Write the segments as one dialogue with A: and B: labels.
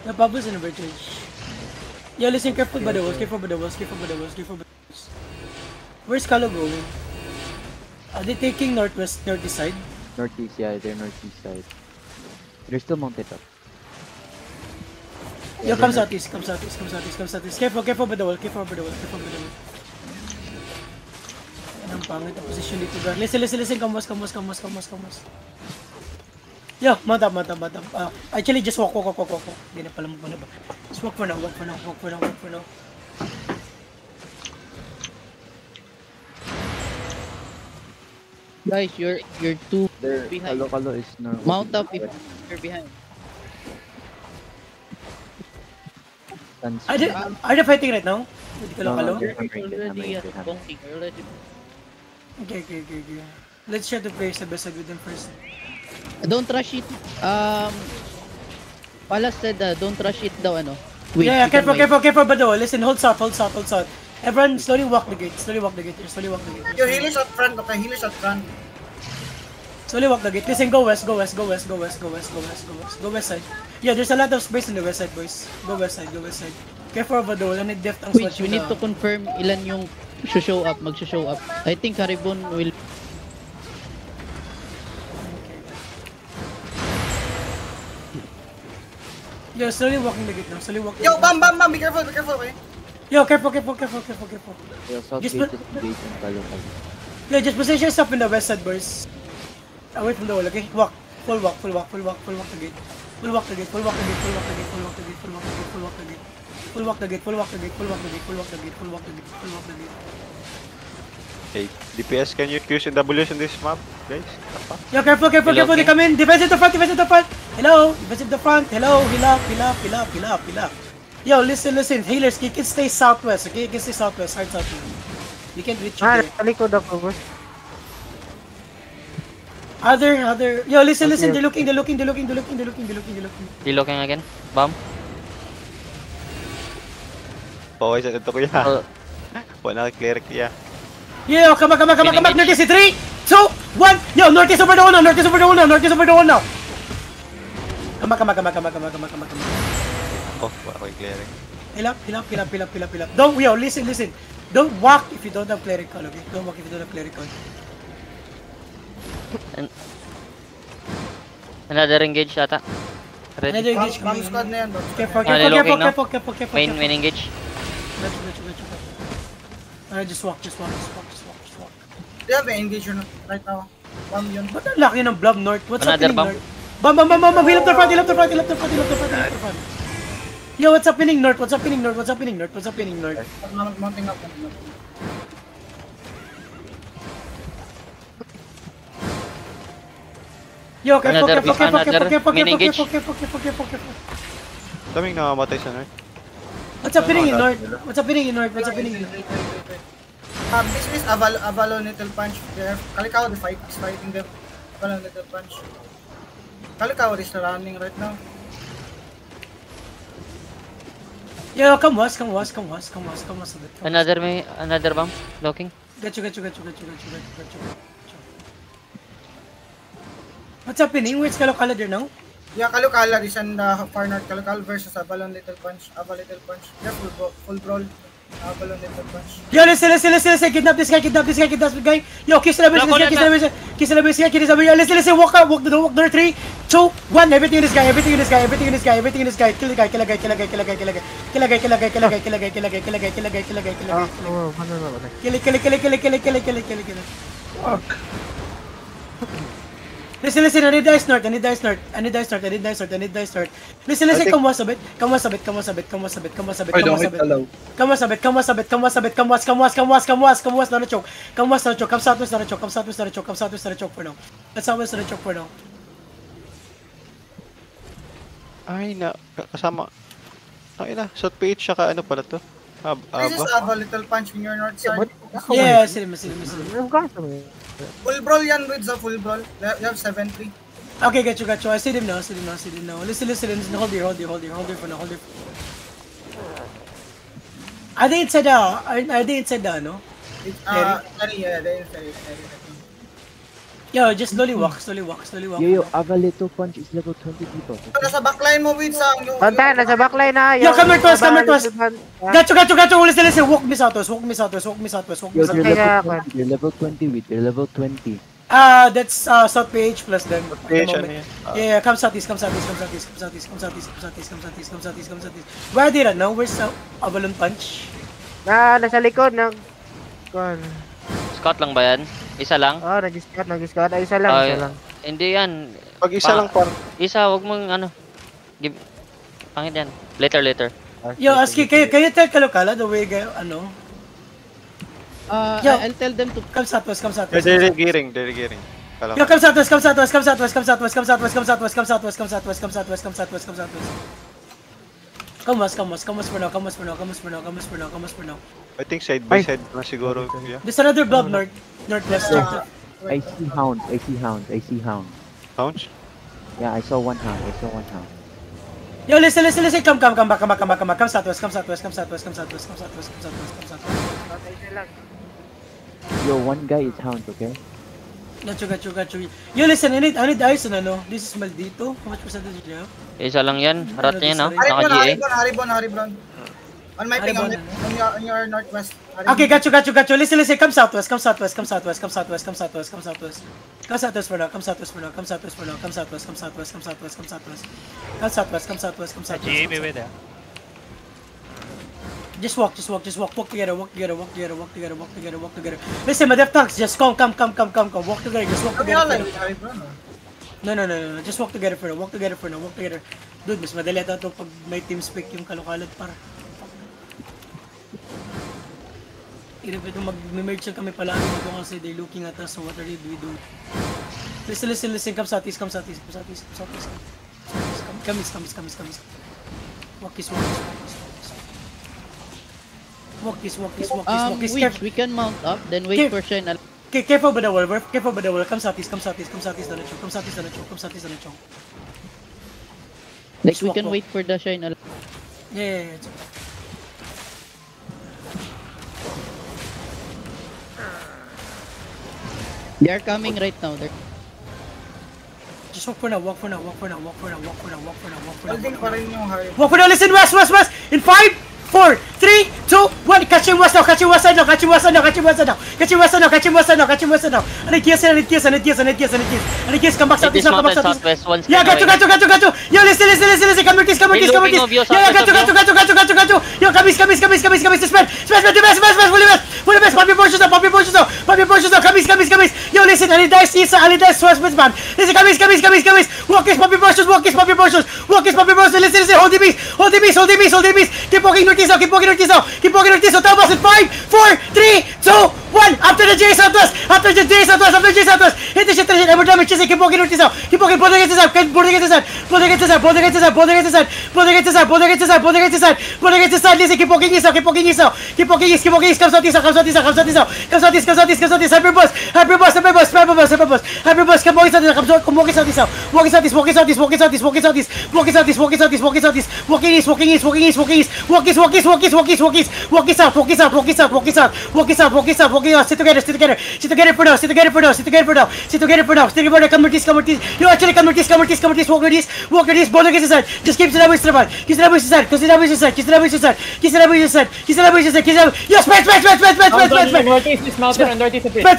A: The Pablo's in a bridge. Yeah, listen, careful by the walls, careful by the walls, careful by the walls, careful by the walls. Where's Kalo going? Are they taking northwest, northeast side?
B: Northeast, yeah, they're northeast side. They're still mounted up.
A: Yo, come southeast, come southeast, come southeast, come southeast. Careful, careful by the wall, careful by the wall, careful by the wall. Ang pangit ang position dito, bro. Listen, listen, listen, come west, come west, come west, come west, come west. Yo, mount up, mount up, mount up. Actually, just walk, walk, walk, walk, walk. Hindi na pala mo ba? Just walk for now, walk for now, walk for now, walk for now.
C: Guys, you're too behind.
B: Kalo is normal.
C: Mount up if you're behind.
A: Are they fighting right now? With Kalo?
C: Already at bonking. Already.
A: Okay. Let's try to play sa best side with them first.
C: Don't rush it. Palas said don't rush it daw ano. Wait,
A: yeah, careful, by the wall. Listen, hold south. Everyone, slowly walk the gate. Slowly walk the gate.
D: Yo, healers out front, okay? Healers out front.
A: Slowly walk the gate. Listen, go west side. Yeah, there's a lot of space in the west side, boys. Go west side. Careful over the wall. And depth ang
C: switch. We need to confirm ilan yung show up, mag-show up. I think Haribon will.
A: Yo, slowly walking the gate now.
D: Yo, bam, be careful, okay?
A: Yo, careful.
B: Yo, south
A: Just
B: gate is engaged in Kalo.
A: Yeah, just position yourself in the west side, boys. Away from the wall, okay? Walk. Full walk the gate. Full walk the gate.
E: Hey, DPS, can you use W's in this map, guys?
A: Yo, careful, they come in. Defense at the front. Hello, defense at the front. Hello, heal up. Yo, listen. Healers, you can stay southwest, okay? You can stay southwest, hard southwest. You can't reach there.
F: Talikod ako, boss.
A: Other. Yo, listen. They're looking.
G: Reloking again. Bomb.
E: Okay, sa ito kuya. Wala cleric kuya.
A: Yo, come back. Northeast, 3, 2, 1. Yo, northeast over the wall now. Come back.
E: Oh, wala ko yung cleric.
A: Heal up. Don't, yo, listen. Don't walk if you don't have clerical, okay? Don't walk if you don't have clerical.
G: Another engage ata.
A: Another engage.
D: Bomb squad na yan, bro.
A: Careful.
G: Main engage.
A: Just walk.
D: They have an engage right now. Bomb yun.
A: Ba't ang laki ng blob north? What's
G: Another
A: happening
G: bomb?
A: north? Bomb. Heal up the front. Yo, what's happening north?
D: Mounting up.
A: Yo, careful.
E: Daming namamatay sa north.
A: What's happening in north?
D: This is Avalon Little Punch. Kalikaw is fighting them. Avalon Little Punch. Kalikaw is running right now.
A: Yo, come west.
G: Another bomb. Locking.
A: Got you. What's happening? Where's Kalokala there now?
D: Yeah, Kalukala is in the far north. Kalukala versus Avalon Little Punch. Yeah, full brawl. Avalon Little Punch.
A: Yo, listen. Kidnap this guy. Yo, kiss the guy. Listen. Walk the door. 3, 2, 1. Everything in this guy. Kill the guy. Listen, I need dice north. Listen, come west a bit. Come west a bit. Not a choke. Come southwest, not a choke for now. Let's southwest, not a choke for now.
E: Ay na, kasama. Ay na, shot page saka ano pala to?
D: This is Avalon Little Punch in your north side.
A: Yeah, sila.
D: Full brawl yan, Rids, full brawl. You have 7-3.
A: Okay, got you. I see them now. Listen. Hold here for now. Are they inside the, no?
D: Yeah, they're inside.
A: Yo, just slowly walk, slowly walk, slowly walk.
B: Yo, Avalito Punch is level 20 people.
D: Nasa backline mo, Wid, sa yung...
F: Tantay, nasa backline na.
A: Yo, come here to us, come here to us. Gacho, listen, walk me southwest, walk me southwest, walk me southwest, walk me
B: Yo,
A: southwest.
B: they're level 20 with, they're level 20.
A: That's South PH plus them.
E: PH,
A: At the moment. Yeah, come southeast. Where did I know? Where's Avalon Punch?
F: Nasa likod ng...
G: Scout lang ba yan? Isa lang?
F: Oh, nag-scout. Ay, isa lang.
G: Hindi yan.
E: Pag isa lang par.
G: Isa, wag mong ano. Give. Pangit yan. Later.
A: Yo, Aski, can you tell Kalokala the way, ano? Yo.
C: I'll tell them to
A: Come southwest.
E: They're gearing.
A: Yo, come southwest. Come west for now.
E: I think side by side na siguro. Yeah.
A: There's another blob northwest.
B: I see hounds.
E: Hounds?
B: Yeah, I saw one hound.
A: Yo, listen. Come back. Come southwest.
B: Yo, one guy is hound, okay?
A: Got you. Yo, listen, I need ice on ano. This is Maldito. How much percentage do you have?
G: Isa lang yan. Rat niya yan, no? Naka-GA.
D: Haribon. On my ping, on your northwest. Haribon.
A: Okay, got you. Listen. Come southwest for now. Come southwest.
H: GA may with there.
A: Just walk together. Listen, my death tanks, just come. Walk together, just walk together. No. Just walk together for now. Dude, mas madali ata ito pag may team spec yung Kalokalad para. Irip ito mag-merge kami palagi dito kasi they're looking at us, so what are we doing? Listen, come southeast. Come Walk this.
C: wait, we can mount up, then wait for Shine.
A: Okay, careful by the wall. Come southeast, Come southeast,
C: Like we
A: walk,
C: can
A: walk.
C: wait for the Shine.
A: Yeah.
C: They are coming right now.
A: Just walk for now.
D: Holding pa rin yung Haribon.
A: Walk for now, listen, west! In 5, 4, 3, 2, 1, catch him west now! I need kills, come back southeast now,
G: Southwest, one
A: Yeah, got
G: spin away.
A: you! Yo, listen, come here, kiss!
G: May looping of you,
A: Yeah, got
G: southwest
A: you! Yo, come, spread, fully best, pop your portions now, come, yo, listen, I need dice, west, man, listen, come, walk his, pop your portions, listen, hold the beast, keep walking northeast now, tell boss in 5, 4, 3, 2, 1, after the J Southwest, hit the shit, ever damage, keep walking northeast now, pull against his side, listen, keep walking east, come southeast, hyperbus, come walking southeast, walking out, sit together for now, come with this, yo, actually come with this, walk with this, ball against his side, just keep the damage yo, spread,
H: Northeast is mountain and northeast is
A: come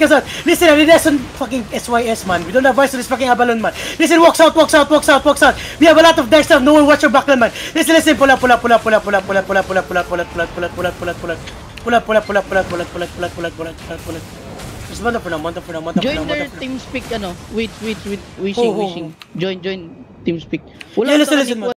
A: south, listen, I need some fucking SYS, man, we don't have voice to this fucking Abalon, man, listen, walk south, we have a lot of dice stuff, no one watch your backline, man, listen, pull up, just mount up for now,
C: Join their team speak, ano? Wait, wishing. Join team speak.
A: Yeah, listen,